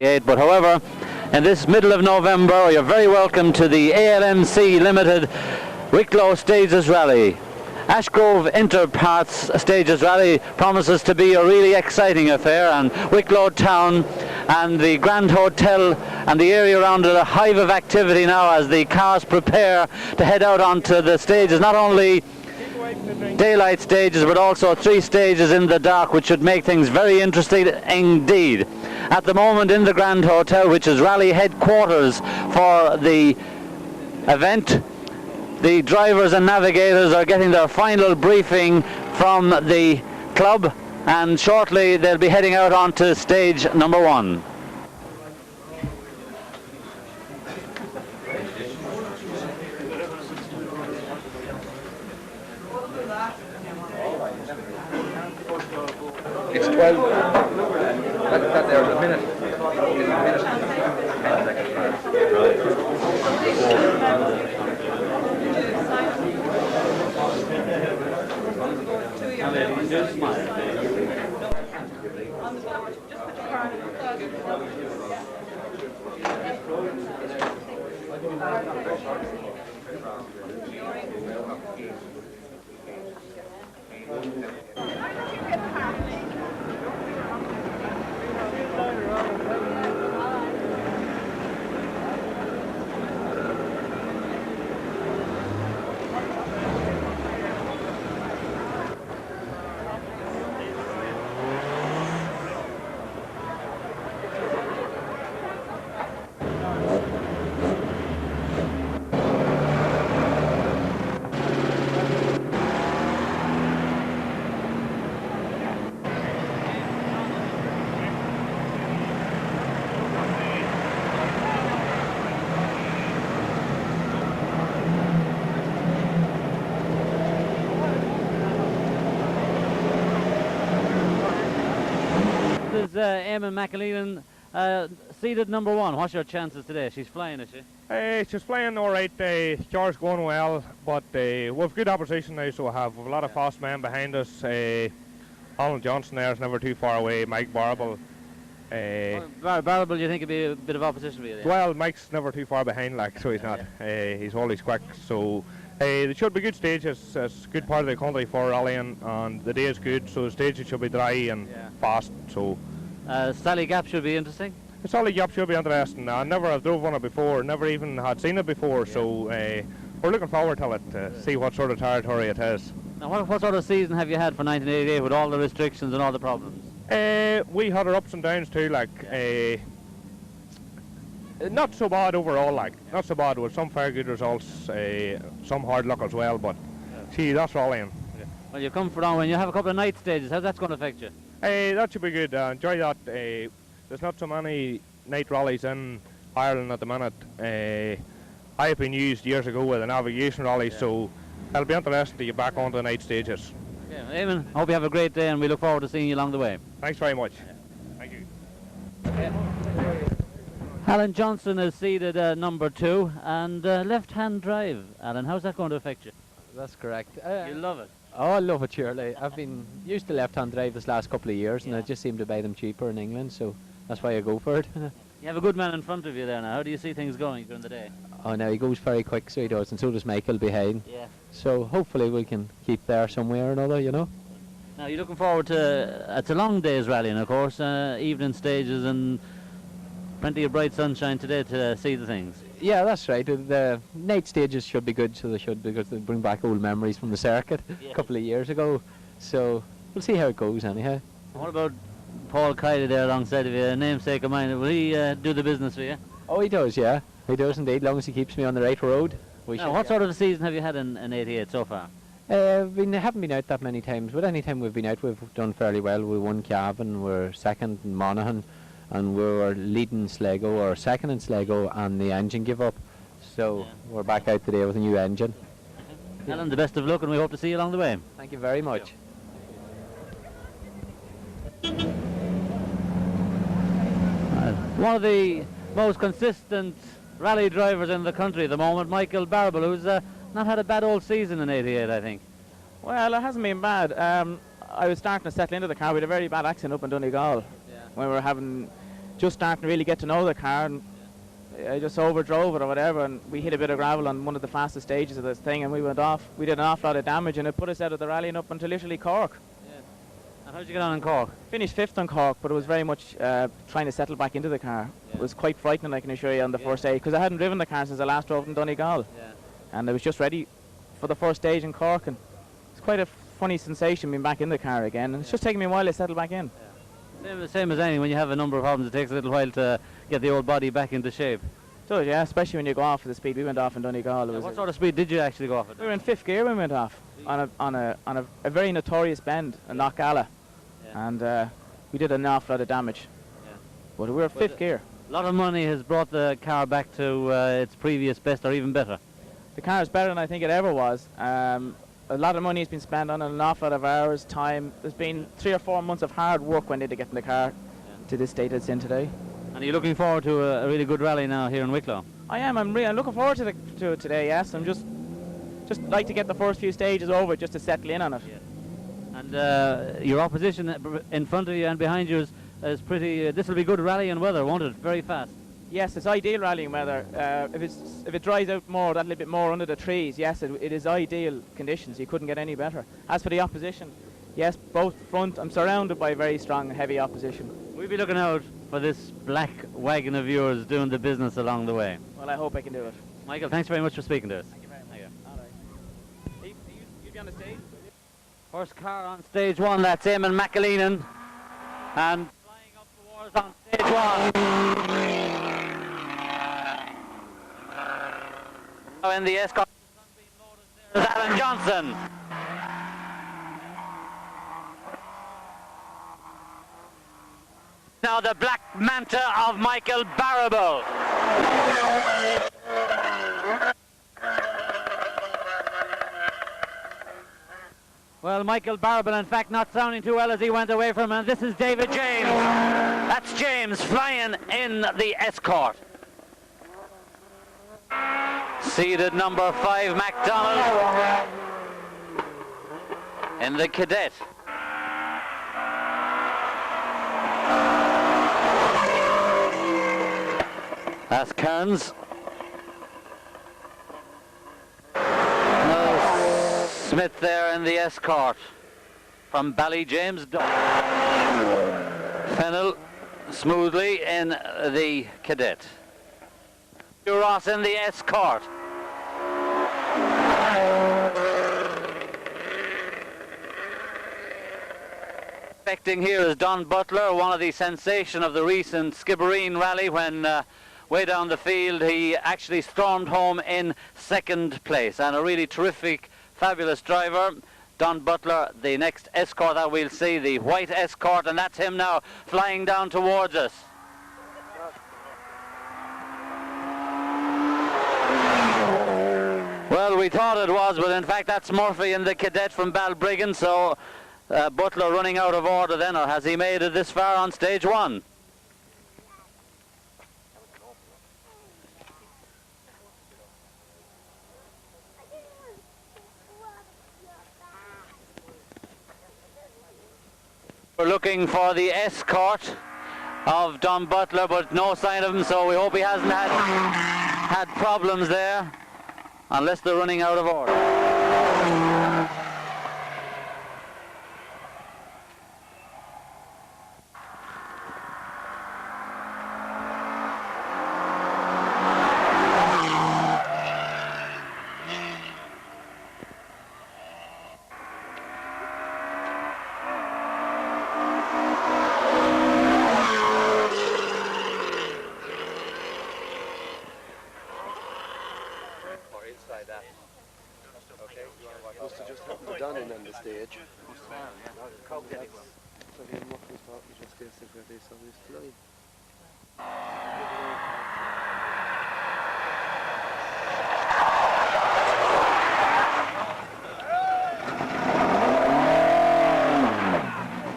But however, in this middle of November, you're very welcome to the ALMC Limited Wicklow Stages Rally. Ashgrove Interparts Stages Rally promises to be a really exciting affair, and Wicklow Town and the Grand Hotel and the area around it a hive of activity now as the cars prepare to head out onto the stages, not only daylight stages but also 3 stages in the dark, which should make things very interesting indeed. At the moment in the Grand Hotel, which is rally headquarters for the event, the drivers and navigators are getting their final briefing from the club, and shortly they'll be heading out onto stage number 1. It's 12. That there's a minute. It's a minute and 10 seconds. Eamon McAlean, seeded number 1. What's your chances today? She's flying, is she? She's playing all right. Car's going well, but we've good opposition now, so we have a lot of fast men behind us. Alan Johnson there is never too far away. Mike Barable. Barable, you think it'd be a bit of opposition for you there? Well, Mike's never too far behind, like, so he's not. He's always quick, so there should be good stages. It's a good part of the country for rallying, and the day is good, so the stages should be dry and fast. So Sally Gap should be interesting. The Sally Gap should be interesting. I never have drove on it before, never even had seen it before, so we're looking forward to it, to see what sort of territory it is. Now, what sort of season have you had for 1988 with all the restrictions and all the problems? We had our ups and downs too, like not so bad overall, like not so bad, with some very good results, some hard luck as well, but gee, that's rallying. Well, you come from when you have a couple of night stages, how's that going to affect you? That should be good. Enjoy that. There's not so many night rallies in Ireland at the minute. I have been used years ago with a navigation rally, so it'll be interesting to get back onto the night stages. Yeah, Eamon, I hope you have a great day, and we look forward to seeing you along the way. Thanks very much. Thank you. Alan Johnson is seated number 2, and left-hand drive. Alan, how's that going to affect you? That's correct. You love it? Oh, I love it, surely. I've been used to left-hand drive this last couple of years, and I just seem to buy them cheaper in England, so that's why I go for it. You have a good man in front of you there now. How do you see things going during the day? Oh, no, he goes very quick, so he does, and so does Michael behind. Yeah. So hopefully we can keep there somewhere or another, you know. Now, you're looking forward to, it's a long day's rallying, of course, evening stages and plenty of bright sunshine today to see the things. Yeah, that's right. The night stages should be good, so they should, because they bring back old memories from the circuit a couple of years ago. So we'll see how it goes anyhow. What about Paul Kiley there alongside of you, a namesake of mine? Will he do the business for you? Oh, he does, yeah. He does indeed, as long as he keeps me on the right road. Now, what sort of a season have you had in 88 so far? We haven't been out that many times, but any time we've been out we've done fairly well. We won Cavan, we're second in Monaghan, and we were leading Sligo, or second in Sligo, and the engine gave up. So we're back out today with a new engine. Alan, the best of luck, and we hope to see you along the way. Thank you very much. One of the most consistent rally drivers in the country at the moment, Michael Barable, who's not had a bad old season in 88, I think. Well, it hasn't been bad. I was starting to settle into the car. We had a very bad accident up in Donegal when we were having just starting to really get to know the car, and I just overdrove it or whatever, and we hit a bit of gravel on one of the fastest stages of this thing, and we went off. We did an awful lot of damage, and it put us out of the rally and up until literally Cork. Yeah. And how did you get on in Cork? Finished 5th on Cork, but it was very much trying to settle back into the car. Yeah. It was quite frightening, I can assure you, on the first stage, because I hadn't driven the car since I last drove in Donegal. Yeah. And I was just ready for the first stage in Cork, and it's quite a funny sensation being back in the car again, and it's just taking me a while to settle back in. Same as anything, when you have a number of problems, it takes a little while to get the old body back into shape. So yeah, especially when you go off at the speed we went off in Donegal. What sort of speed did you actually go off at? We were in 5th gear when we went off on a very notorious bend, a Knockgalla, and we did an awful lot of damage. Yeah. But we were 5th gear. A lot of money has brought the car back to its previous best, or even better. The car is better than I think it ever was. A lot of money has been spent on it, an awful lot of hours, time. There's been 3 or 4 months of hard work went into getting the car to this state it's in today. And are you looking forward to a really good rally now here in Wicklow? I am. I'm looking forward to it today. Yes, I'm just like to get the first few stages over just to settle in on it. Yeah. And your opposition in front of you and behind you is pretty. This will be good rallying weather, won't it? Very fast. Yes, it's ideal rallying weather. If it dries out more, that little bit more under the trees, yes, it is ideal conditions. You couldn't get any better. As for the opposition, yes, both front. I'm surrounded by very strong, heavy opposition. We'll be looking out for this black wagon of yours doing the business along the way. Well, I hope I can do it. Michael, thanks very much for speaking to us. Thank you very much. All right. You'll be on the stage? First car on stage 1, that's Eamon McAleenan. And flying up towards on stage 1. Now in the escort, there's Alan Johnson. Now the black manta of Michael Barrable. Well, Michael Barrable, in fact, not sounding too well as he went away from him. And this is David James. That's James flying in the escort. Seated number 5, MacDonald in the cadet. That's Kearns. Smith there in the escort from Ballyjames. Fennell smoothly in the cadet. Ross in the escort. Expecting here is Don Butler, one of the sensation of the recent Skibbereen rally, when way down the field he actually stormed home in 2nd place, and a really terrific, fabulous driver. Don Butler, the next escort that we'll see, the white escort, and that's him now flying down towards us. Well, we thought it was, but in fact that's Murphy in the cadet from Balbriggan, so Butler running out of order then, or has he made it this far on stage 1? We're looking for the escort of Don Butler, but no sign of him, so we hope he hasn't had problems there, unless they're running out of order.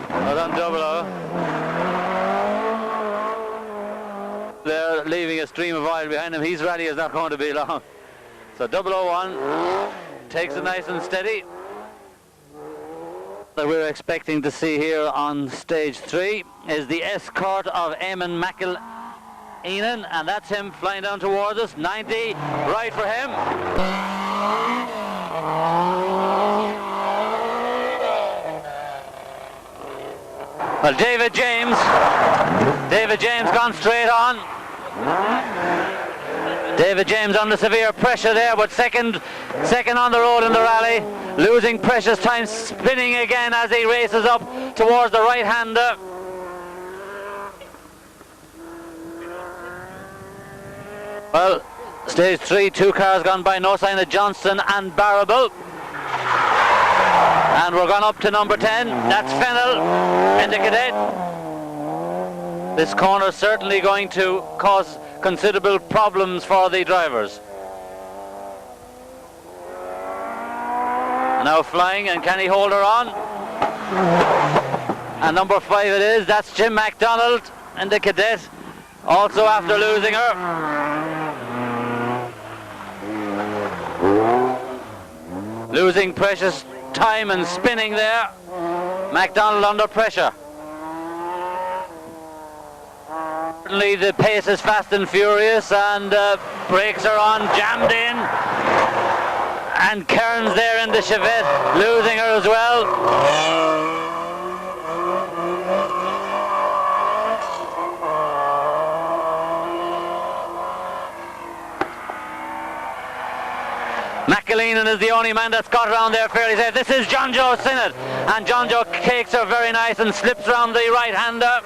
Well done, Double O. They're leaving a stream of oil behind him. His rally is not going to be long. So 001 takes it nice and steady. that we're expecting to see here on stage 3 is the escort of Eamon McEleenan, and that's him flying down towards us. 90, right for him. Well, David James gone straight on. David James under severe pressure there, but second on the road in the rally, losing precious time, spinning again as he races up towards the right-hander. Well, stage 3, 2 cars gone by, no sign of Johnston and Barrable. And we're gone up to number 10, that's Fennell in the cadet. This corner is certainly going to cause considerable problems for the drivers. Now flying, and can he hold her on? And number 5 it is, that's Jim MacDonald in the cadet, also after losing her. Losing precious time and spinning there. MacDonald under pressure. Certainly the pace is fast and furious, and brakes are on, jammed in. And Kearns there in the Chevette, losing her as well. McEleenan is the only man that's got around there fairly safe. This is John Joe Sinnott, and John Joe cakes her very nice and slips around the right-hander.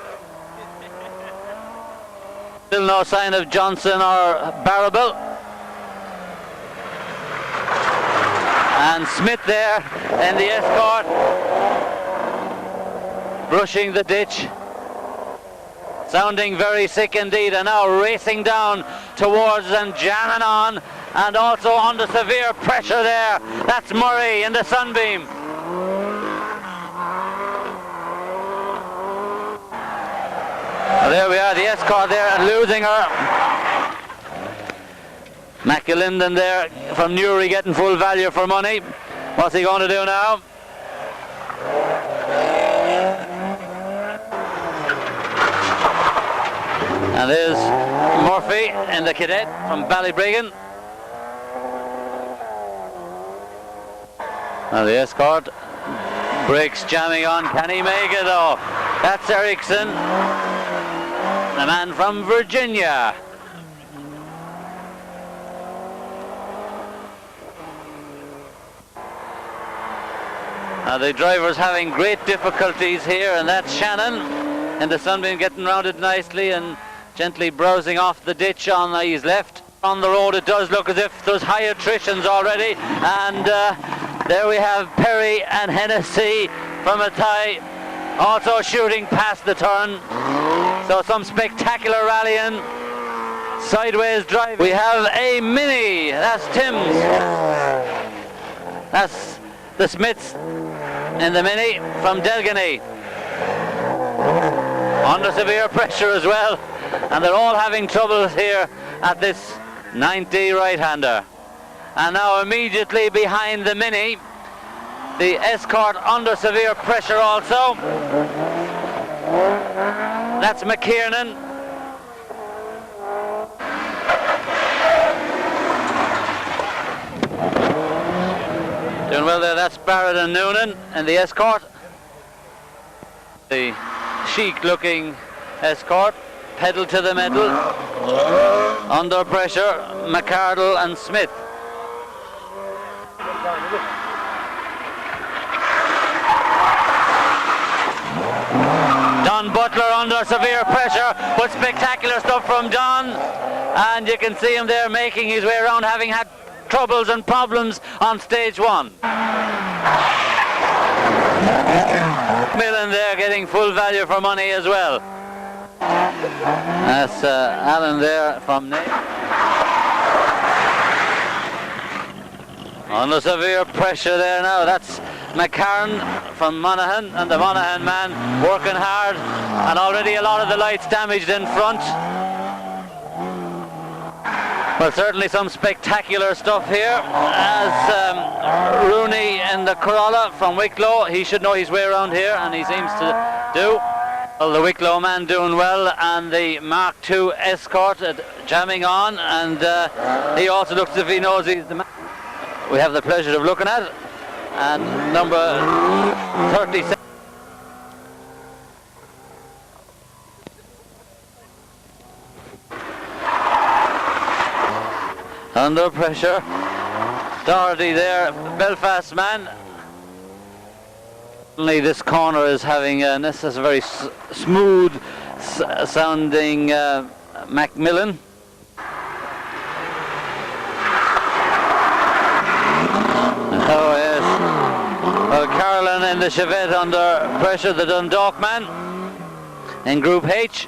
Still no sign of Johnson or Barrable. And Smith there in the escort, brushing the ditch, sounding very sick indeed, and now racing down towards and jamming on, and also under severe pressure there. That's Murray in the Sunbeam. Well, there we are, the escort there, and losing her. McEleenan there from Newry getting full value for money. What's he going to do now? And there's Murphy in the cadet from Ballybriggan. Now the escort, brakes jamming on. Can he make it though? That's Ericsson, the man from Virginia. Now the driver's having great difficulties here, and that's Shannon in the Sunbeam getting rounded nicely and gently browsing off the ditch on his left. On the road it does look as if there's high attritions already, and there we have Perry and Hennessy from Athy also shooting past the turn. So some spectacular rallying, sideways driving. We have a Mini, that's Tim's. That's the Smiths in the Mini from Delgany. Under severe pressure as well, and they're all having troubles here at this 90 right-hander. And now immediately behind the Mini, the escort under severe pressure also. That's McKiernan. Doing well there, that's Barrett and Noonan in the escort. The chic-looking escort, pedal to the metal, under pressure, McCardle and Smith. Don Butler under severe pressure, but spectacular stuff from Don, and you can see him there making his way around, having had troubles and problems on stage 1. Millen there getting full value for money as well. That's Alan there from Nate. Under severe pressure there now, that's McCarran from Monaghan, and the Monaghan man working hard, and already a lot of the lights damaged in front. Well, certainly some spectacular stuff here as Rooney in the Corolla from Wicklow. He should know his way around here, and he seems to do. Well, the Wicklow man doing well, and the Mark II Escort jamming on, and he also looks as if he knows he's the man we have the pleasure of looking at. And number 37. Under pressure. Doherty there, Belfast man. Certainly this corner is having this is a very smooth sounding Macmillan. Oh yes. Well, Carolyn in the Chevette under pressure, the Dundalk man. In Group H,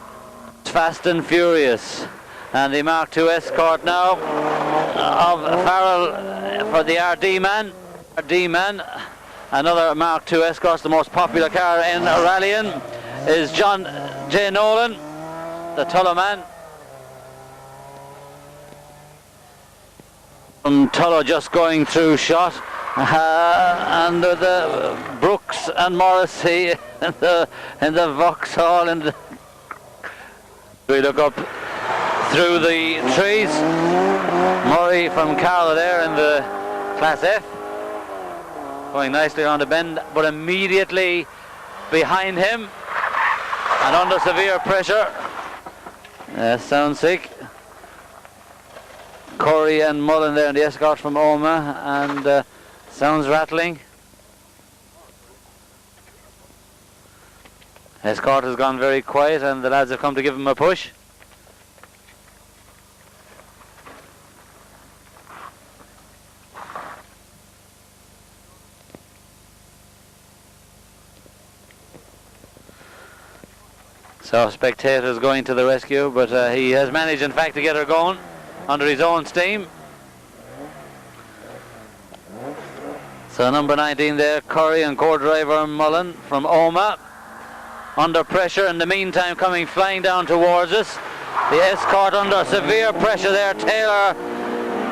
fast and furious. And the Mark II Escort now of Farrell for the RD man. Another Mark II Escort, the most popular car in rallying, is John J. Nolan, the Tullow man. From Tullow just going through shot. And the Brooks and Morrissey in the Vauxhall. We look up through the trees. Murray from Carlow there in the Class F, going nicely around the bend, but immediately behind him and under severe pressure. Sounds sick. Corey and Mullen there in the Escort from Oma, and sounds rattling. Escort has gone very quiet, and the lads have come to give him a push. So spectators going to the rescue, but he has managed in fact to get her going under his own steam. So number 19 there, Curry and co-driver Mullen from Oma. Under pressure in the meantime, coming flying down towards us. The Escort under severe pressure there. Taylor,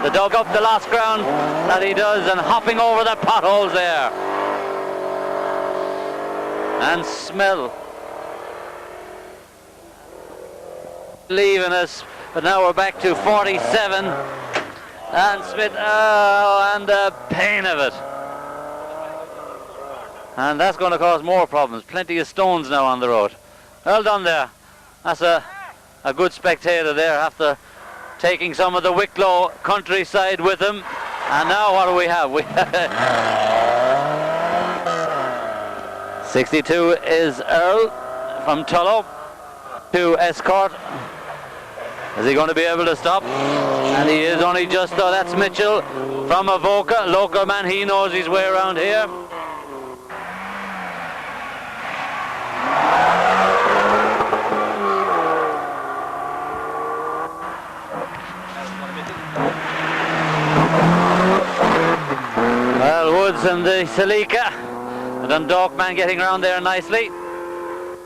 the dug up the lost ground that he does, and hopping over the potholes there. And Smell leaving us, but now we're back to 47. And Smith, and the pain of it. And that's going to cause more problems. Plenty of stones now on the road. Well done there. That's a good spectator there after taking some of the Wicklow countryside with him. And now what do we have? We 62 is Earl from Tullow. 2 Escort. Is he going to be able to stop? And he is only just, that's Mitchell from Avoca. Local man, he knows his way around here. Well, Woods and the Salika. The Dundalk man getting around there nicely.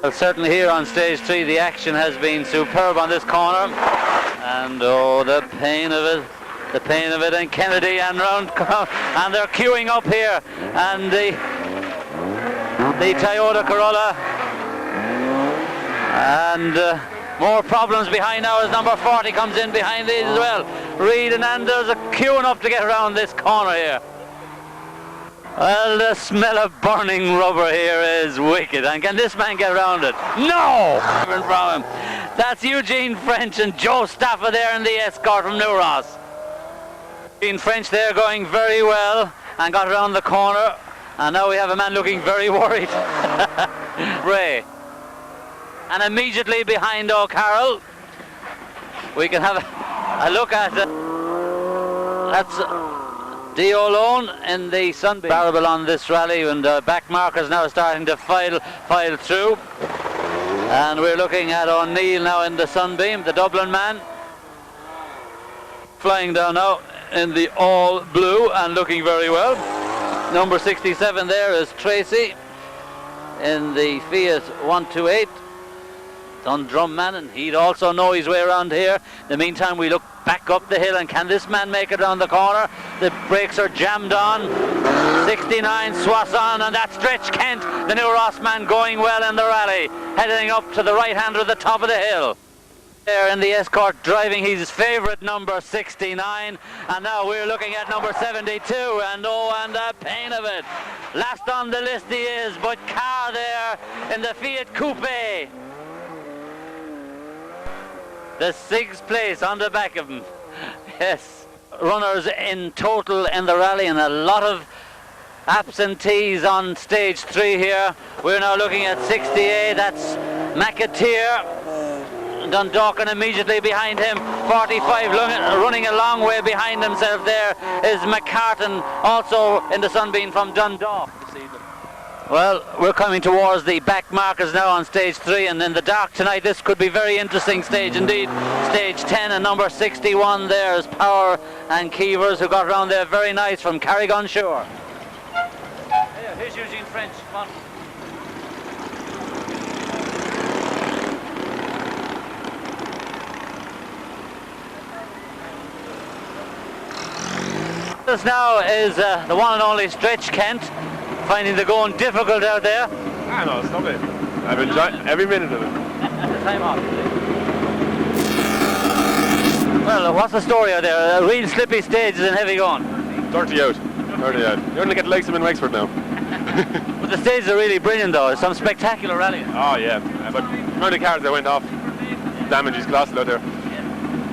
Well, certainly here on stage 3 the action has been superb on this corner, and oh, the pain of it, and Kennedy and round, and they're queuing up here, and the Toyota Corolla, and more problems behind now as number 40 comes in behind these as well. Reed and Anders are queuing up to get around this corner here. Well, the smell of burning rubber here is wicked. And can this man get around it? No! From him. That's Eugene French and Joe Staffa there in the Escort from New Ross. Eugene French there going very well and got around the corner. And now we have a man looking very worried. Ray. And immediately behind O'Carroll, we can have a look at that's Dio Lone in the Sunbeam. Variable on this rally, and back markers now starting to file through. And we're looking at O'Neill now in the Sunbeam, the Dublin man. Flying down now in the all blue and looking very well. Number 67 there is Tracy in the Fiat 128. Dundrum man, and he'd also know his way around here. In the meantime, we look back up the hill, and can this man make it around the corner? The brakes are jammed on. 69 Swanson, and that's Stretch Kent, the new Ross man, going well in the rally, heading up to the right hander at the top of the hill. There in the escort, driving his favourite number 69, and now we're looking at number 72, and the pain of it. Last on the list he is, but Carr there in the Fiat Coupe. The 6th place on the back of him. Yes, runners in total in the rally, and a lot of absentees on stage 3 here. We're now looking at 68, that's McAteer. Dundalkin immediately behind him, 45 running a long way behind himself. There is McCartan, also in the sunbeam from Dundalk. Well, we're coming towards the back markers now on stage 3, and in the dark tonight this could be very interesting stage indeed. Stage 10 and number 61 there is Power and Keevers, who got around there very nice from Carrigon Shore. Yeah, here's Eugene French, come on. This now is the one and only Stretch Kent, finding the going difficult out there. I know, it's lovely. I've enjoyed every minute of it. Time off. Well, what's the story out there? Real slippy stages and heavy going. Dirty out. You only get the legs of in Wexford now. But the stages are really brilliant though. There's some spectacular rallying. Oh yeah, but how many cars that went off? Damage is colossal out there.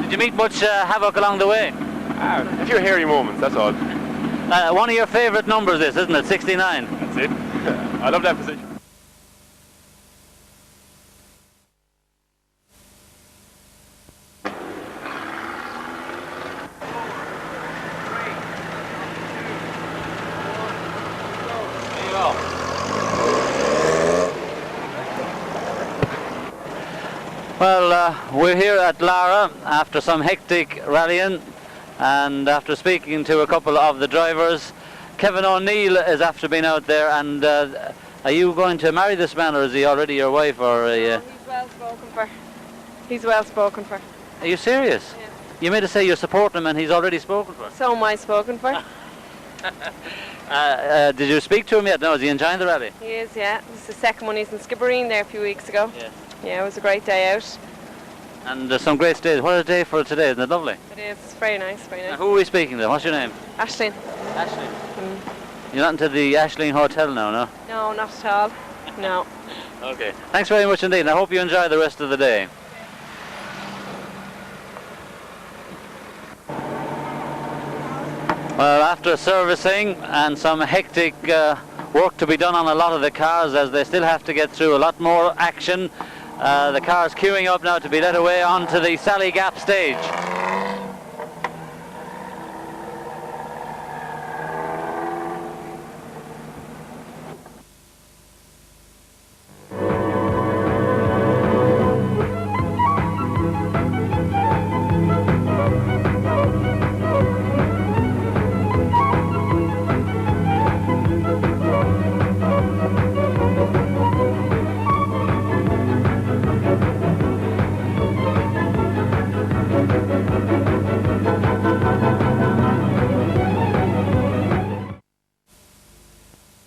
Did you meet much havoc along the way? A few hairy moments, that's all. One of your favourite numbers is, isn't it? 69. That's it. I love that position. Well, we're here at Lara after some hectic rallying, and after speaking to a couple of the drivers. Kevin O'Neill is after being out there, and are you going to marry this man, or is he already your wife? Or He's well spoken for. He's well spoken for. Are you serious? Yeah. You made us say you're supporting him and he's already spoken for. So am I spoken for. Did you speak to him yet? No, is he enjoying the rally? He is, yeah. This is the second one. He's in Skibbereen there a few weeks ago. Yes. Yeah, it was a great day out. And there's some great stays. What a day for today, isn't it lovely? It is. It's very nice, very nice. Who are we speaking to? What's your name? Ashleen. Ashleen. You're not into the Ashleen Hotel now, no? No, not at all. No. Okay. Thanks very much indeed, and I hope you enjoy the rest of the day. Well, after servicing and some hectic work to be done on a lot of the cars, as they still have to get through a lot more action, the cars queuing up now to be led away onto the Sally Gap stage.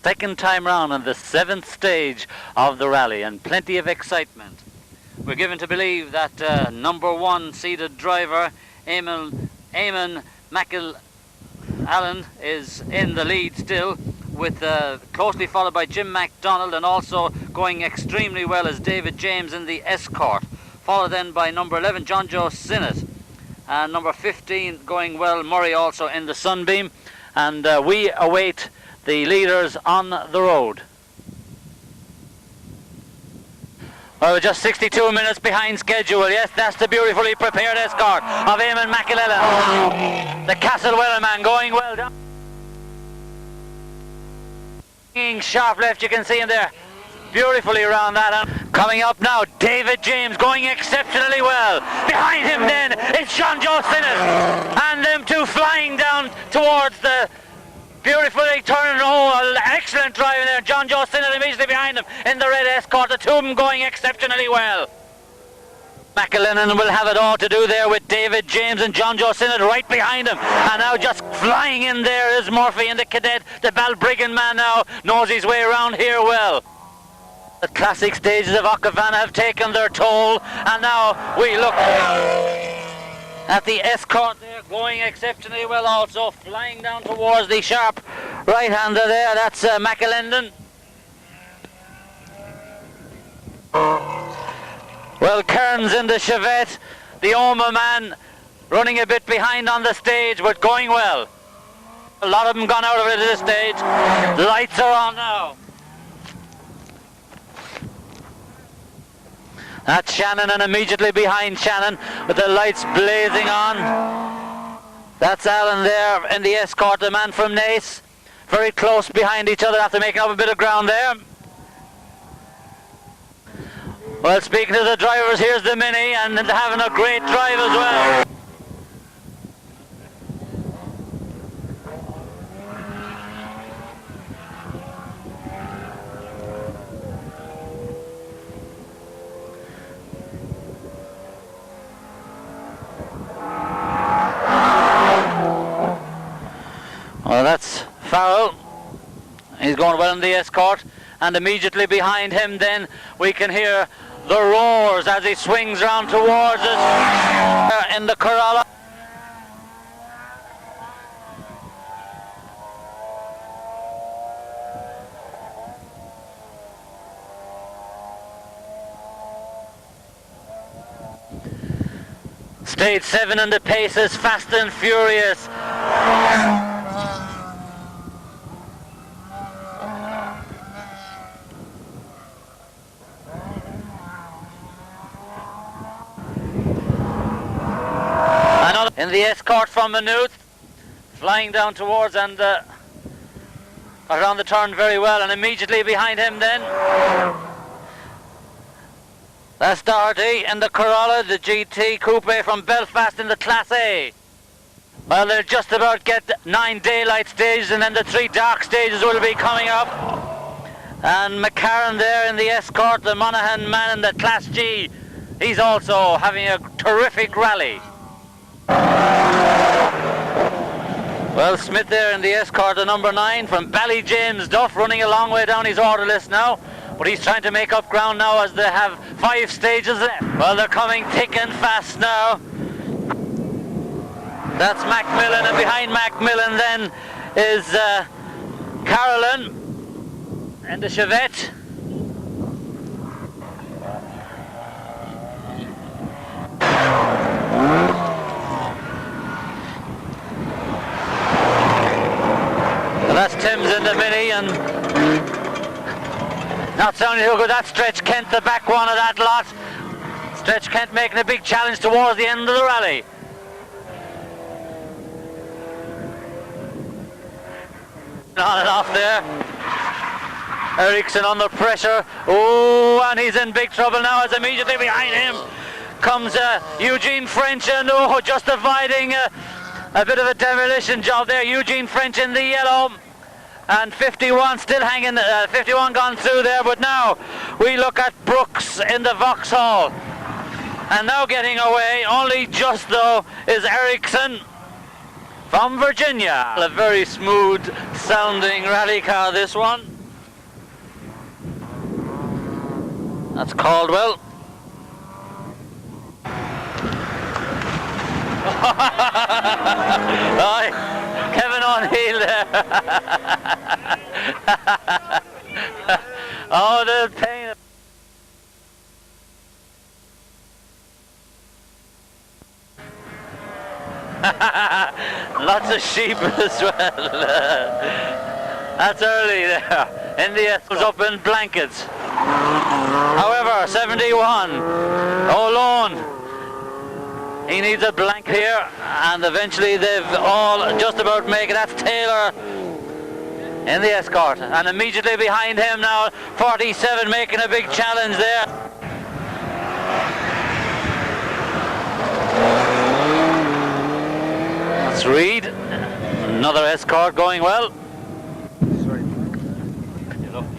Second time round on the 7th stage of the rally, and plenty of excitement. We're given to believe that number 1 seated driver Eamon McAllen is in the lead still, with closely followed by Jim MacDonald, and also going extremely well is David James in the escort, followed then by number 11 John Joe Sinnott, and number 15 going well Murray also in the Sunbeam, and we await the leaders on the road. Well, we're just 62 minutes behind schedule. Yes, that's the beautifully prepared escort of Eamon McAllen. The Castlewellan man going well down. Sharp left, you can see him there. Beautifully around that. And coming up now, David James going exceptionally well. Behind him then, it's John Joe Sinnott. And them two flying down towards the beautifully turning. Oh, excellent driving there. John Joe Sinnott immediately behind him in the red escort. The two of them going exceptionally well. McAlennan will have it all to do there with David James and John Joe Sinnott right behind him. And now just flying in there is Murphy, and the cadet, the Balbriggan man now, knows his way around here well. The classic stages of Okavana have taken their toll, and now we look at the escort there going exceptionally well also, flying down towards the sharp right-hander there. That's McAlennan. Well, Kearns in the Chevette, the Oma man running a bit behind on the stage, but going well. A lot of them gone out of it at this stage. The lights are on now. That's Shannon, and immediately behind Shannon with the lights blazing on. That's Alan there in the escort, the man from Naas. Very close behind each other after making up a bit of ground there. Well, speaking to the drivers, here's the Mini, and having a great drive as well. Well, that's Farrell. He's going well in the escort, and immediately behind him then we can hear the roars as he swings round towards us in the Corolla. Stage 7, and the pace is fast and furious. In the escort from Maynooth, flying down towards and around the turn very well, and immediately behind him then that's Doherty in the Corolla, the GT Coupe from Belfast in the Class A. Well, they'll just about get 9 daylight stages, and then the 3 dark stages will be coming up. And McCarran there in the escort, the Monaghan man in the Class G, he's also having a terrific rally. Well, Smith there in the escort, the number 9 from Ballyjames Duff, running a long way down his order list now, but he's trying to make up ground now as they have 5 stages left. Well, they're coming thick and fast now. That's Macmillan, and behind Macmillan then is Carolyn and the Chevette. That's Timms in the Mini, and not sounding too good. That's Stretch Kent, the back one of that lot. Stretch Kent making a big challenge towards the end of the rally. On and off there. Ericsson under pressure. Oh, and he's in big trouble now, as immediately behind him comes Eugene French, and oh, just avoiding a bit of a demolition job there. Eugene French in the yellow, and 51 still hanging, 51 gone through there, but now we look at Brooks in the Vauxhall, and now getting away, only just though, is Ericsson from Virginia. A very smooth sounding rally car, this one. That's Caldwell. Right, Kevin O'Neill there. Oh, the pain. Lots of sheep as well. That's early there. In the was up in blankets. However, 71. O'Lone. He needs a blank here, and eventually they've all just about make it. That's Taylor in the escort, and immediately behind him now 47 making a big challenge there. That's Reed, another escort going well. Sorry.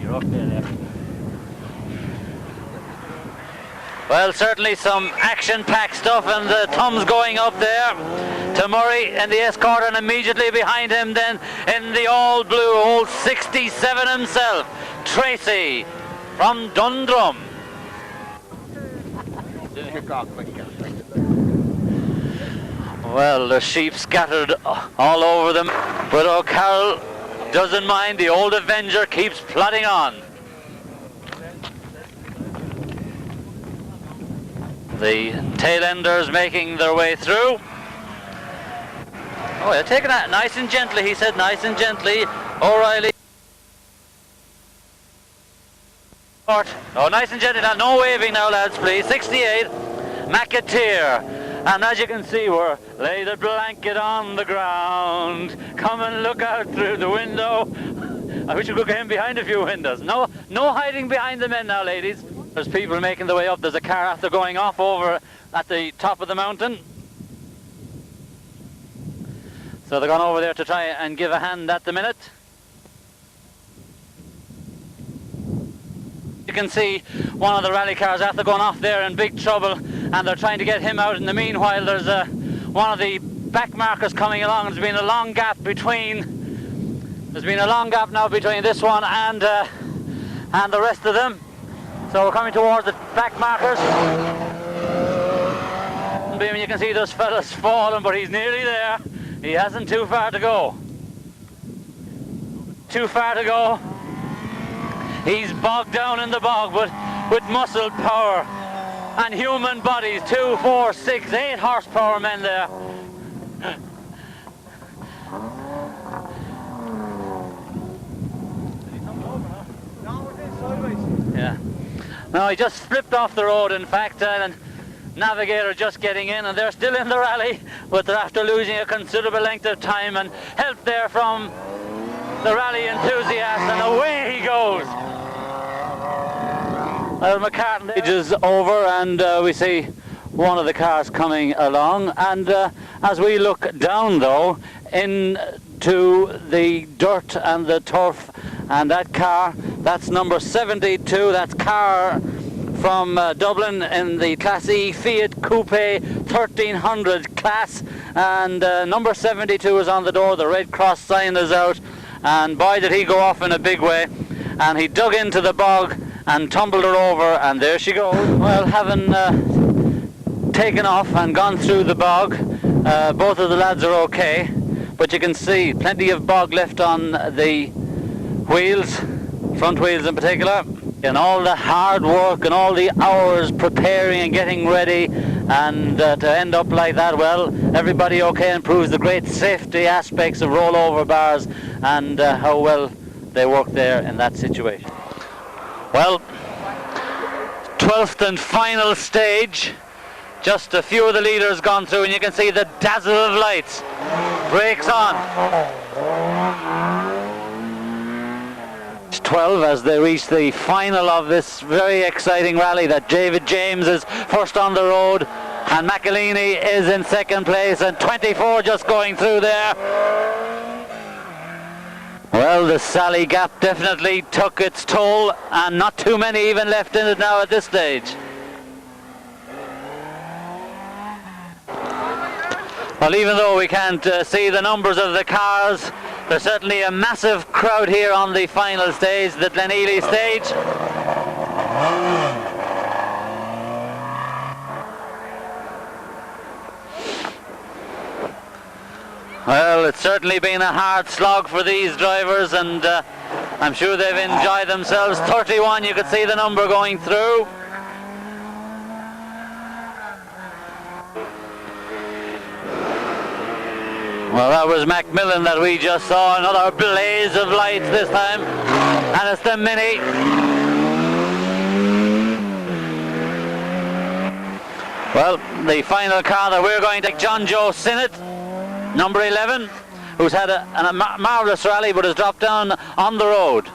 You're up there. Well, certainly some action-packed stuff, and the thumbs going up there to Murray in the escort, and immediately behind him then in the all-blue old 67 himself, Tracy from Dundrum. Well, the sheep scattered all over them, but O'Carroll doesn't mind. The old Avenger keeps plodding on. The tail-enders making their way through. Oh, they're taking that nice and gently, he said, nice and gently. O'Reilly. Oh, nice and gently now, no waving now, lads, please. 68, McAteer. And as you can see, we're laid a blanket on the ground. Come and look out through the window. I wish you could get in behind a few windows. No hiding behind the men now, ladies. There's people making their way up. There's a car after going off over at the top of the mountain. So they're going over there to try and give a hand at the minute. You can see one of the rally cars after going off there in big trouble, and they're trying to get him out. In the meanwhile, there's one of the back markers coming along. There's been a long gap now between this one and the rest of them. So we're coming towards the back markers. And you can see those fellas falling, but he's nearly there. He hasn't too far to go. He's bogged down in the bog, but with muscle power and human bodies. 2, 4, 6, 8 horsepower men there. Yeah. No, he just flipped off the road, in fact, and Navigator just getting in, and they're still in the rally, but they're after losing a considerable length of time, and help there from the rally enthusiast, and away he goes. Well, McCartan is over, and we see one of the cars coming along, and as we look down though into the dirt and the turf, and that car, that's number 72, that's car from Dublin in the Class E Fiat Coupe 1300 class, and number 72 is on the door. The Red Cross sign is out, and boy did he go off in a big way, and he dug into the bog and tumbled her over, and there she goes. Well, having taken off and gone through the bog, both of the lads are okay, but you can see plenty of bog left on the wheels, front wheels in particular, and all the hard work and all the hours preparing and getting ready, and to end up like that, well, everybody okay, and proves the great safety aspects of rollover bars and how well they work there in that situation. Well, 12th and final stage, just a few of the leaders gone through, and you can see the dazzle of lights. Brakes on. 12 as they reach the final of this very exciting rally. That David James is first on the road, and McElheney is in second place, and 24 just going through there. Well, the Sally Gap definitely took its toll, and not too many even left in it now at this stage. Well, even though we can't see the numbers of the cars, there's certainly a massive crowd here on the final stage, the Glenealy stage. Well, it's certainly been a hard slog for these drivers, and I'm sure they've enjoyed themselves. 31, you could see the number going through. Well, that was Macmillan that we just saw, another blaze of lights this time, and it's the Mini. Well, the final car that we're going to take, John Joe Sinnott, number 11, who's had a marvellous rally but has dropped down on the road.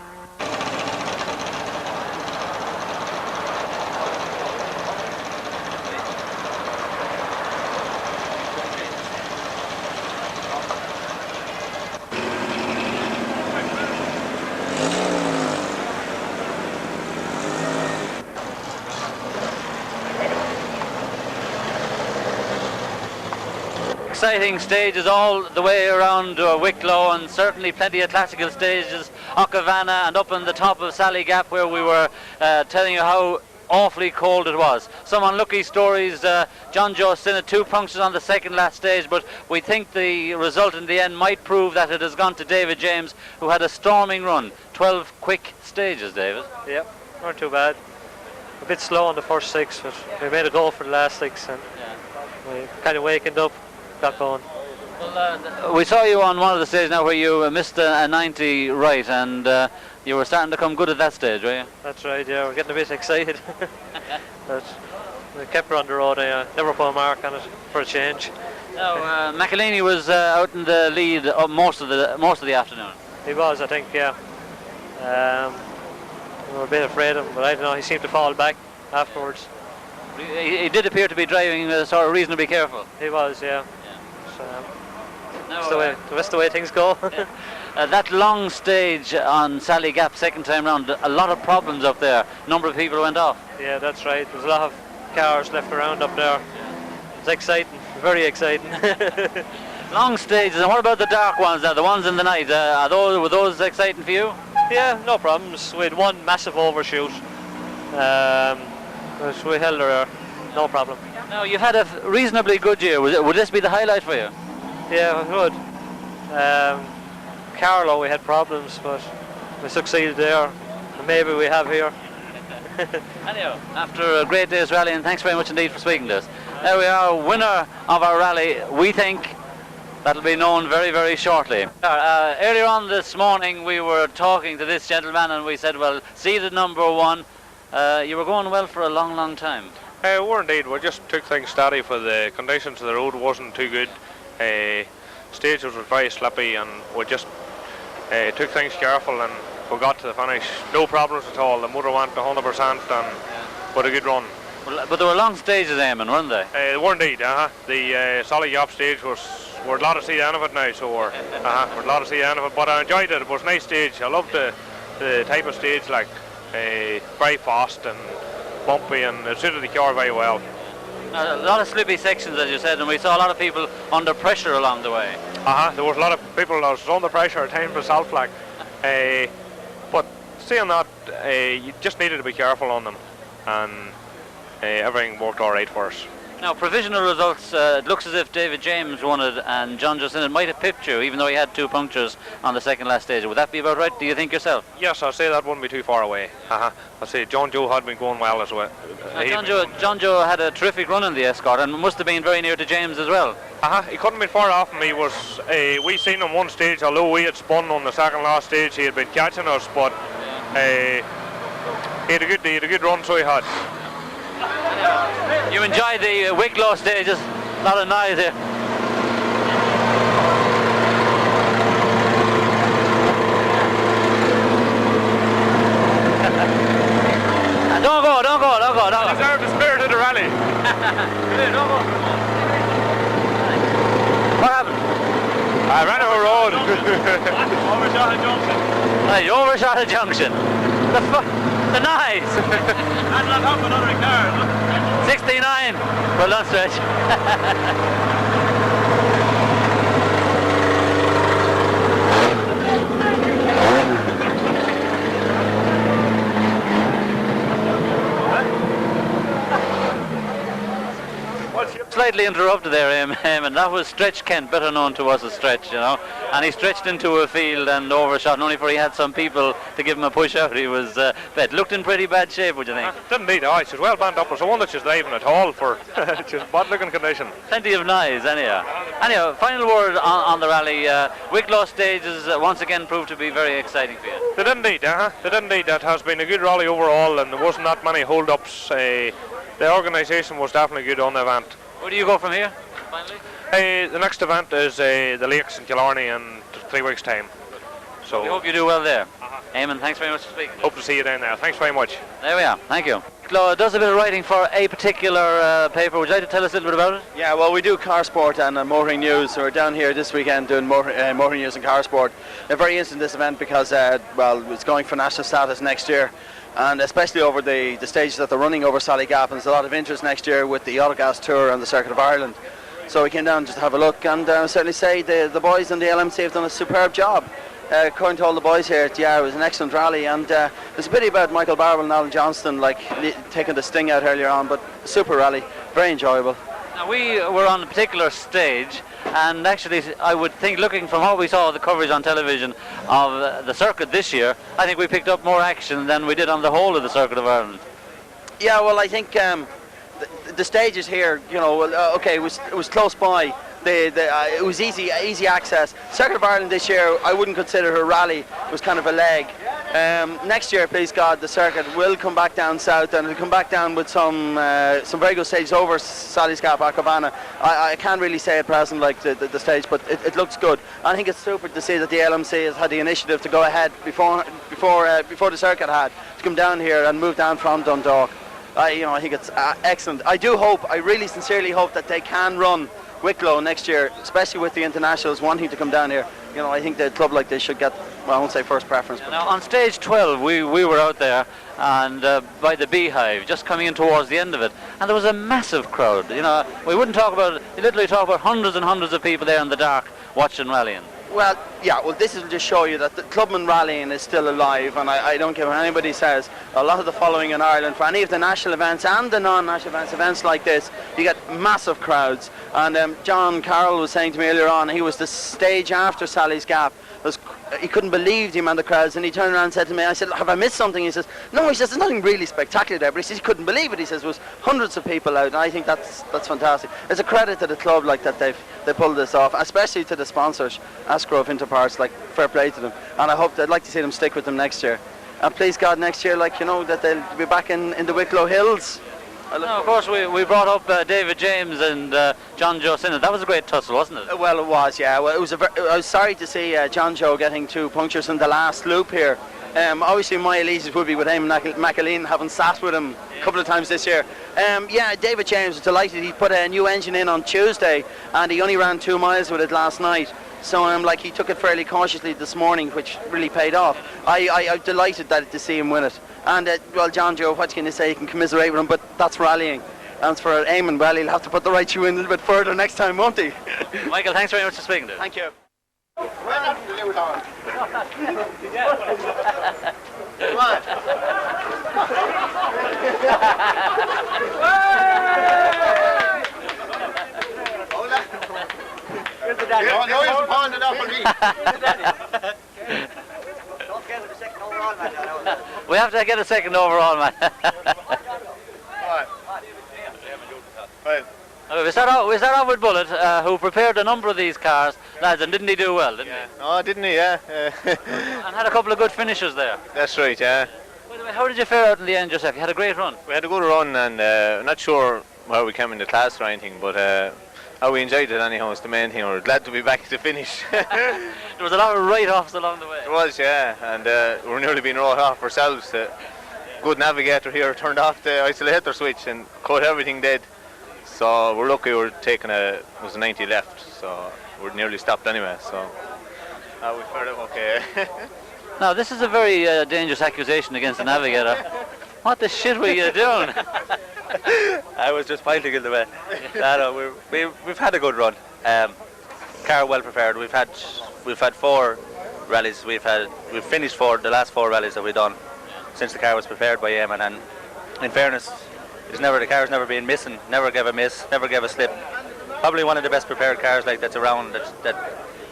exciting stages all the way around Wicklow, and certainly plenty of classical stages, Ockavana and up on the top of Sally Gap, where we were telling you how awfully cold it was. Some unlucky stories. John Joe Sinnott 2 punctures on the second last stage, but we think the result in the end might prove that it has gone to David James, who had a storming run. 12 quick stages, David. Yep, not too bad. A bit slow on the first 6, but we made a goal for the last 6, and we kind of wakened up, got going. Well, we saw you on one of the stages now where you missed a 90 right, and you were starting to come good at that stage, were you? That's right, yeah, we're getting a bit excited. But we kept her on the road, never put a mark on it for a change. Now, McElhaney was out in the lead most of the afternoon. He was, I think, yeah. We were a bit afraid of him, but I don't know, he seemed to fall back afterwards. He did appear to be driving sort of reasonably careful. He was, yeah. So, that's the way things go. That long stage on Sally Gap second time round, a lot of problems up there. A number of people went off. Yeah, that's right. There's a lot of cars left around up there. It's exciting, very exciting. Long stages, and what about the dark ones now, the ones in the night? Were those exciting for you? Yeah, no problems. We had one massive overshoot. But we held her, no problem. Now, you've had a reasonably good year. Would this be the highlight for you? Yeah, it would. Carlow, we had problems, but we succeeded there. And maybe we have here. Anyhow, after a great day's rally, and thanks very much indeed for speaking to us. There we are, winner of our rally. We think that'll be known very, very shortly. Earlier on this morning, we were talking to this gentleman, and we said, well, seeded number 1, you were going well for a long, long time. We were indeed. We just took things steady for the conditions of the road wasn't too good. Stage was very slippy, and we just took things careful, and we got to the finish. No problems at all. The motor went 100% and with a good run. Well, but there were long stages, Eamon, weren't they? They were indeed. The Solid Yop stage we're glad to see the end of it now, so we're glad to see the end of it. But I enjoyed it. It was a nice stage. I loved the type of stage, like very fast and bumpy, and it suited the car very well. A lot of slippy sections, as you said, and we saw a lot of people under pressure along the way. There was a lot of people that was under pressure at times myself, like. But seeing that, you just needed to be careful on them, and everything worked all right for us. Now, provisional results, it looks as if David James won it, and John Joe might have pipped you, even though he had 2 punctures on the second last stage. Would that be about right, do you think yourself? Yes, I'd say that wouldn't be too far away. I'd say John Joe had been going well as well. John Joe had a terrific run in the Escort, and must have been very near to James as well. He couldn't have been far off him. He was, we seen him one stage, although we had spun on the second last stage, he had been catching us, but he had a good run, so he had. You enjoyed the Wicklow stages, a lot of noise here. Don't go. Deserve the spirit of the rally. Don't go. What happened? I ran over a road. Overshot a junction. Right, you overshot a junction. The noise. And on top of another car. 69. Well done, Stretch. Slightly interrupted there, and that was Stretch Kent, better known to us as Stretch, you know. And he stretched into a field and overshot, and only for he had some people to give him a push out. He was looked in pretty bad shape, would you think? Didn't need ice. She's well bent up. It's a wonder she's driving at all for just bad looking condition. Plenty of noise, anyhow. Anyhow, final word on the rally. Wicklow stages once again proved to be very exciting for you. They did indeed, They did indeed. That has been a good rally overall, and there wasn't that many hold-ups. The organisation was definitely good on the event. Where do you go from here, finally? The next event is the Lakes in Killarney in 3 weeks' time. So we hope you do well there. Eamon, thanks very much for speaking. Hope to see you down there. Thanks very much. There we are. Thank you. Wicklow does a bit of writing for a particular paper. Would you like to tell us a little bit about it? Yeah, well, we do car sport and motoring news. So we're down here this weekend doing motoring news and car sport. They're very interested in this event because, it's going for national status next year. And especially over the stages that they're running over Sally Gap, and there's a lot of interest next year with the Autogas Tour and the Circuit of Ireland. So we came down just to have a look, and certainly say the boys in the LMC have done a superb job. According to all the boys here, yeah, it was an excellent rally, and there's a pity about Michael Barwell and Alan Johnston taking the sting out earlier on, but super rally, very enjoyable. Now, we were on a particular stage, and actually I would think, looking from what we saw the coverage on television of the circuit this year, I think we picked up more action than we did on the whole of the Circuit of Ireland. Yeah, well, I think the stages here, you know, okay, it was close by. It was easy access. Circuit of Ireland this year, I wouldn't consider a rally. It was kind of a leg. Next year, please God, the circuit will come back down south, and it'll come back down with some very good stages over Sally's Gap, Acabana. I can't really say at present like the stage, but it looks good. I think it's super to see that the LMC has had the initiative to go ahead before the circuit had to come down here and move down from Dundalk. I think it's excellent. I really sincerely hope that they can run Wicklow next year, especially with the internationals wanting to come down here. You know, I think that a club like this should get, well, I won't say first preference. But now on stage 12, we were out there and by the Beehive, just coming in towards the end of it, and there was a massive crowd. You know, we wouldn't talk about it, literally talk about hundreds and hundreds of people there in the dark watching rallying. Well, yeah, well, this will just show you that the clubman rallying is still alive, and I don't care what anybody says. A lot of the following in Ireland, for any of the national events and the non-national events like this, you get massive crowds. And John Carroll was saying to me earlier on, he was the stage after Sally's Gap. He couldn't believe the amount of crowds, and he turned around and said to me, I said, have I missed something? He says, no, he says, there's nothing really spectacular there, but he says he couldn't believe it. He says there was hundreds of people out, and I think that's fantastic. It's a credit to the club like that they pulled this off, especially to the sponsors, Asgrove Interparts, like fair play to them, and I'd like to see them stick with them next year. And please God, next year, like, you know, that they'll be back in the Wicklow Hills. No, of course, we brought up David James and John Joe Sinnott. That was a great tussle, wasn't it? Well, it was, yeah. Well, I was sorry to see John Joe getting 2 punctures in the last loop here. Obviously, my allegiance would be with him, McAleen, having sat with him a couple of times this year. Yeah, David James was delighted. He put a new engine in on Tuesday, and he only ran 2 miles with it last night. So he took it fairly cautiously this morning, which really paid off. I'm delighted to see him win it. And, well, John Joe, what can you say? You can commiserate with him, but that's rallying. And for Eamon, well, he'll have to put the right shoe in a little bit further next time, won't he? Michael, thanks very much for speaking to us. Thank you. Come on. Here's the daddy. No, he's pawning it up on me. We have to get a second overall, man. Right. Okay, we start off with Bullet, who prepared a number of these cars, lads, and didn't he do well, didn't he? Oh, didn't he, yeah. And had a couple of good finishes there. That's right, yeah. By the way, how did you fare out in the end yourself? You had a great run. We had a good run, and I'm not sure where we came in the class or anything, but how we enjoyed it anyhow is the main thing. We're glad to be back to finish. There was a lot of write-offs along the way. There was, yeah, and we're nearly being wrote off ourselves. Good navigator here turned off the isolator switch and cut everything dead. So we're lucky we're taking it was a 90 left, so we're nearly stopped anyway. So we fared out okay. Now this is a very dangerous accusation against the navigator. What the shit were you doing? I was just pointing in the way. No, we've had a good run. Car well prepared. We've had 4 rallies. We've finished the last 4 rallies that we've done since the car was prepared by Eamon. And in fairness, the car's never been missing. Never gave a miss. Never gave a slip. Probably one of the best prepared cars like that's around. That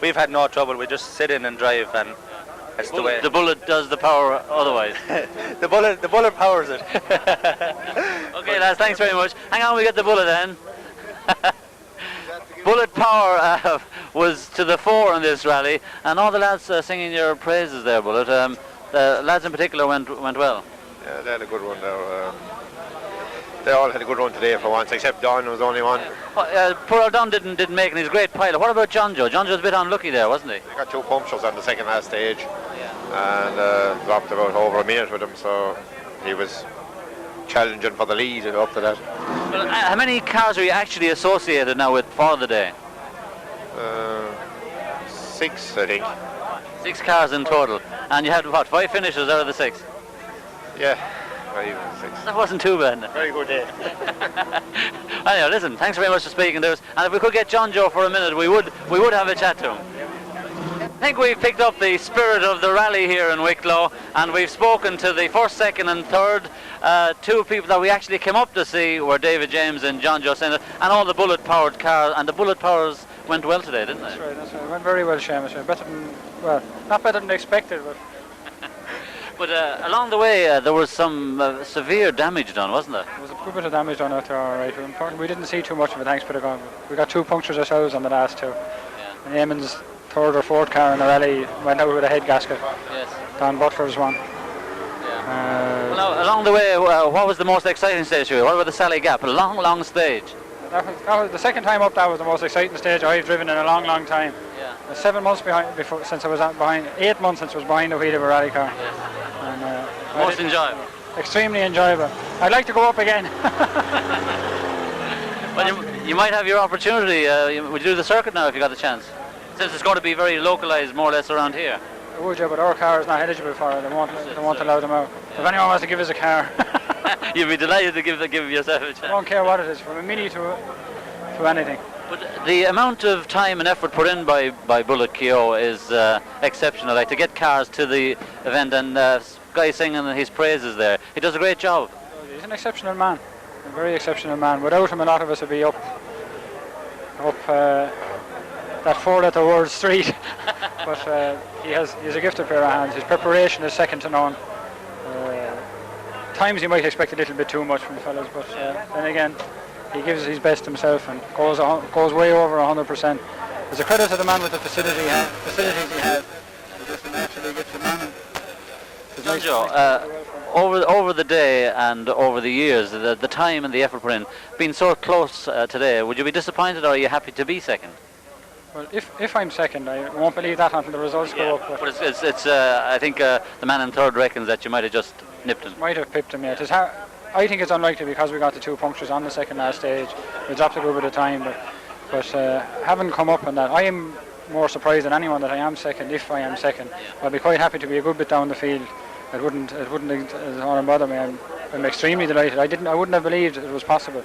we've had no trouble. We just sit in and drive, and that's the way. The Bullet does the power otherwise. the bullet powers it. Okay, lads, thanks very much. Hang on, we get the Bullet then. Bullet power was to the fore in this rally, and all the lads singing your praises there, Bullet. The lads in particular went well. Yeah, they had a good run there. They all had a good run today for once, except Don was the only one. Poor old Don didn't make it. He's a great pilot. What about John Joe? John Joe's a bit unlucky there, wasn't he? He got 2 punctures on the second last stage, and dropped about over a minute with him, so he was challenging for the lead up to that. Well, how many cars are you actually associated now with for the day? 6, I think. 6 cars in total. And you had, what, 5 finishes out of the 6? Yeah. 5 and 6. That wasn't too bad. Very good day. Anyhow, listen, thanks very much for speaking to us. And if we could get John Joe for a minute, we would have a chat to him. I think we've picked up the spirit of the rally here in Wicklow, and we've spoken to the first, second and third. Two people that we actually came up to see were David James and John Joe Sinnott, and all the bullet-powered cars, and the bullet-powers went well today, didn't they? That's right, that's right. It went very well, Seamus. Better than, well, not better than expected, but... But along the way, there was some severe damage done, wasn't there? There was a good bit of damage done out there, all right. We didn't see too much of it, thanks to God. We got 2 punctures ourselves on the last 2. And Eamon's third or fourth car in the rally went out with a head gasket. Yes. Don Butler's one. Well, now, along the way, what was the most exciting stage for you? What about the Sally Gap? A long, long stage. That was the second time up. That was the most exciting stage I've driven in a long, long time. Yeah. 7 months since I was behind. 8 months since I was behind the wheel of a rally car. Yes. And, most enjoyable. Extremely enjoyable. I'd like to go up again. Well, you might have your opportunity. Would you do the circuit now if you got the chance? Since it's going to be very localised, more or less around here. Would you? But our car is not eligible for it. They won't allow them out. If anyone wants to give us a car, you'd be delighted to give yourself a chance. I don't care what it is, from a mini to anything. But the amount of time and effort put in by Bullet Keogh is exceptional. Like to get cars to the event, and Guy singing his praises there. He does a great job. He's an exceptional man, a very exceptional man. Without him, a lot of us would be up that 4-letter word street. But he's a gifted pair of hands. His preparation is second to none. Times you might expect a little bit too much from the fellas, but then again, he gives his best himself and goes way over 100%. There's a credit to the man with the facilities he has. He's just an absolutely gifted man. John Joe, over the day and over the years, the time and the effort put in, being so close today, would you be disappointed, or are you happy to be second? Well, if I'm second, I won't believe that until the results go up. But it's I think the man in third reckons that you might have just nipped him. Might have pipped him, yeah. I think it's unlikely because we got the 2 punctures on the second last stage. We dropped a good bit of time, but having come up on that, I am more surprised than anyone that I am second. If I am second, I'll be quite happy to be a good bit down the field. It wouldn't bother me. I'm extremely delighted. I wouldn't have believed it was possible,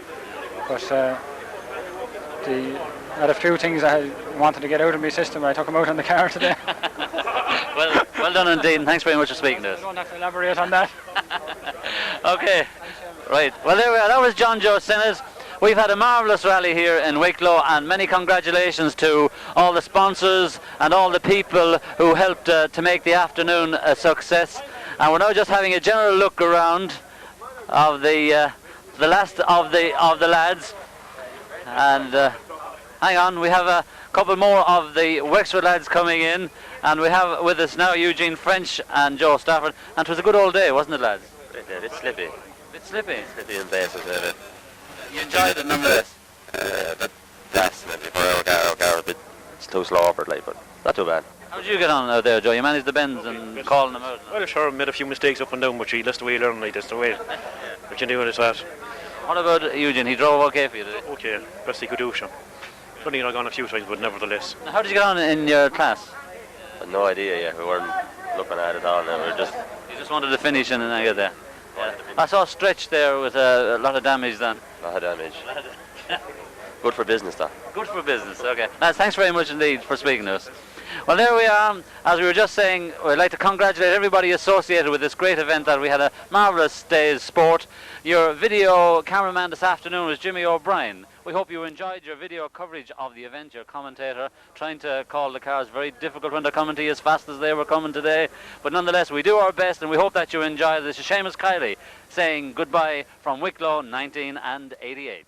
but out of 2 things I wanted to get out of my system, I took them out on the car today. well done indeed, and thanks very much for speaking to us. I don't have to elaborate on that. Okay, right. Well, there we are. That was John Joe Sinnott. We've had a marvellous rally here in Wicklow, and many congratulations to all the sponsors and all the people who helped to make the afternoon a success. And we're now just having a general look around of the last of the lads. And hang on, we have a couple more of the Wexford lads coming in, and we have with us now Eugene French and Joe Stafford. And it was a good old day, wasn't it, lads? A bit slippy. A bit slippy? Slippy in places, You enjoyed it nonetheless? But that's maybe for our car a bit, it's too slow upward, like, but not too bad. How did you get on out there, Joe? You managed the bends and calling them out? Well, sure, made a few mistakes up and down, but that's the way you learn, like, that's the way. What you do is that. What about Eugene? He drove okay for you, did he? Okay, best he could do, sure. Only not gone a few times, but nevertheless. Now, how did you get on in your class? I've no idea yet. We weren't looking at it all now. We were just. You just wanted to finish and then I get there. Yeah. I saw Stretch there with a lot of damage then. A lot of damage. Good for business, though. Good for business, okay. Lads, thanks very much indeed for speaking to us. Well, there we are. As we were just saying, we'd like to congratulate everybody associated with this great event that we had a marvellous day's sport. Your video cameraman this afternoon was Jimmy O'Brien. We hope you enjoyed your video coverage of the event. Your commentator trying to call the cars, very difficult when they're coming to you as fast as they were coming today. But nonetheless, we do our best and we hope that you enjoy this. Seamus Kiley saying goodbye from Wicklow 1988.